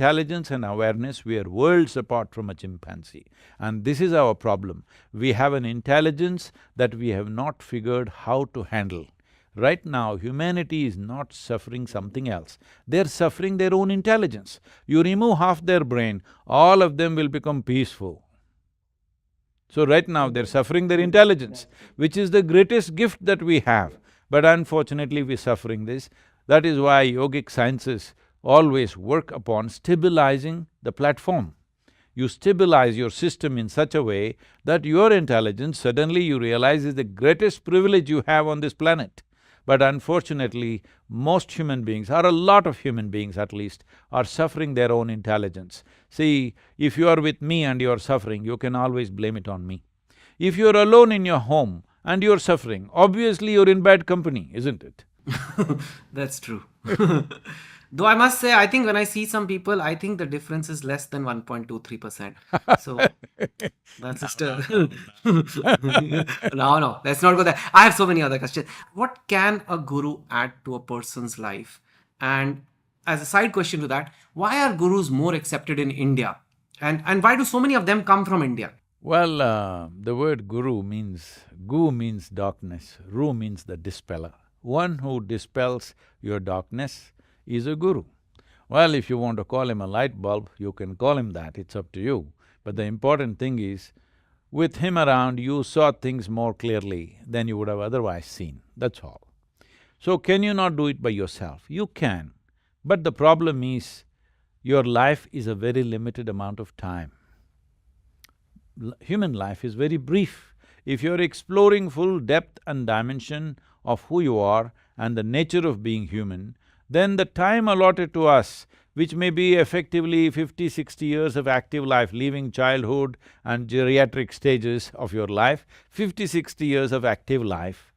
intelligence and awareness, we are worlds apart from a chimpanzee. And this is our problem. We have an intelligence that we have not figured how to handle. Right now, humanity is not suffering something else, they're suffering their own intelligence. You remove half their brain, all of them will become peaceful. So right now, they're suffering their intelligence, which is the greatest gift that we have. But unfortunately, we're suffering this. That is why yogic sciences always work upon stabilizing the platform. You stabilize your system in such a way that your intelligence, suddenly you realize, is the greatest privilege you have on this planet. But unfortunately, most human beings, or a lot of human beings at least, are suffering their own intelligence. See, if you are with me and you are suffering, you can always blame it on me. If you're alone in your home and you're suffering, obviously you're in bad company, isn't it? That's true. Though I must say, I think when I see some people, I think the difference is less than 1.23%. So that's just a… No, let's not go there. I have so many other questions. What can a guru add to a person's life? And as a side question to that, why are gurus more accepted in India? And why do so many of them come from India? Well, the word guru means… gu means darkness, ru means the dispeller. One who dispels your darkness is a guru. Well, if you want to call him a light bulb, you can call him that, it's up to you. But the important thing is, with him around, you saw things more clearly than you would have otherwise seen, that's all. So can you not do it by yourself? You can, but the problem is, your life is a very limited amount of time. Human life is very brief. If you're exploring full depth and dimension of who you are and the nature of being human, then the time allotted to us, which may be effectively 50, 60 years of active life, leaving childhood and geriatric stages of your life, 50, 60 years of active life,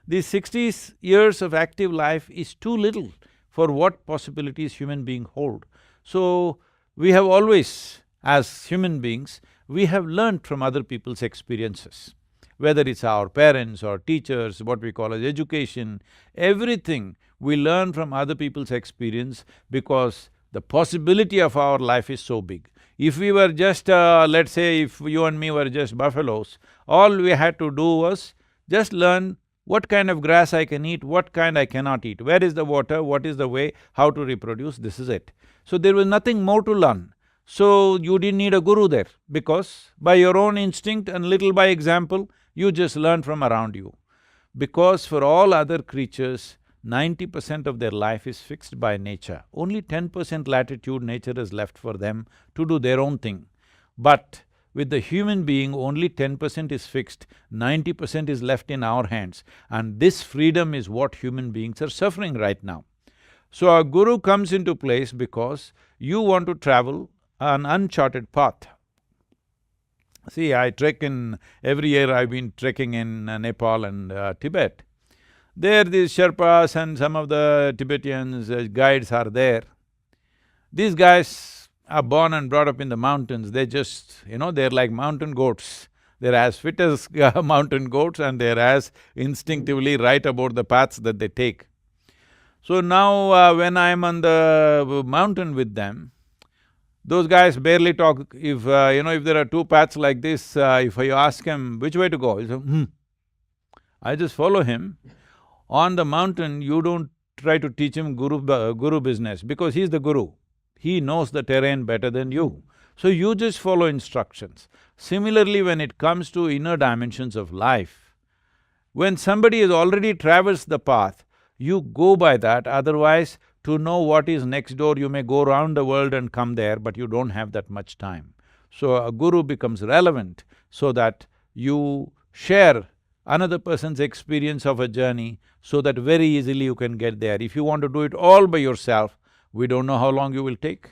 these 60 years of active life is too little for what possibilities human beings hold. So, we have always, as human beings, we have learnt from other people's experiences. Whether it's our parents or teachers, what we call as education, everything we learn from other people's experience because the possibility of our life is so big. If we were just, let's say if you and me were just buffaloes, all we had to do was just learn what kind of grass I can eat, what kind I cannot eat, where is the water, what is the way, how to reproduce, this is it. So there was nothing more to learn. So you didn't need a guru there, because by your own instinct and little by example, you just learn from around you. Because for all other creatures, 90% of their life is fixed by nature. Only 10% latitude nature is left for them to do their own thing. But with the human being, only 10% is fixed, 90% is left in our hands. And this freedom is what human beings are suffering right now. So a guru comes into place because you want to travel an uncharted path. See, I trek in… every year I've been trekking in Nepal and Tibet. There these Sherpas and some of the Tibetans, guides are there. These guys are born and brought up in the mountains, they just, they're like mountain goats. They're as fit as mountain goats and they're as instinctively right about the paths that they take. So now when I'm on the mountain with them, those guys barely talk. If if there are two paths like this, if I ask him which way to go, he'll say, I just follow him. On the mountain, you don't try to teach him guru business because he's the guru. He knows the terrain better than you. So you just follow instructions. Similarly, when it comes to inner dimensions of life, when somebody has already traversed the path, you go by that, otherwise to know what is next door, you may go around the world and come there, but you don't have that much time. So a guru becomes relevant so that you share another person's experience of a journey so that very easily you can get there. If you want to do it all by yourself, we don't know how long you will take.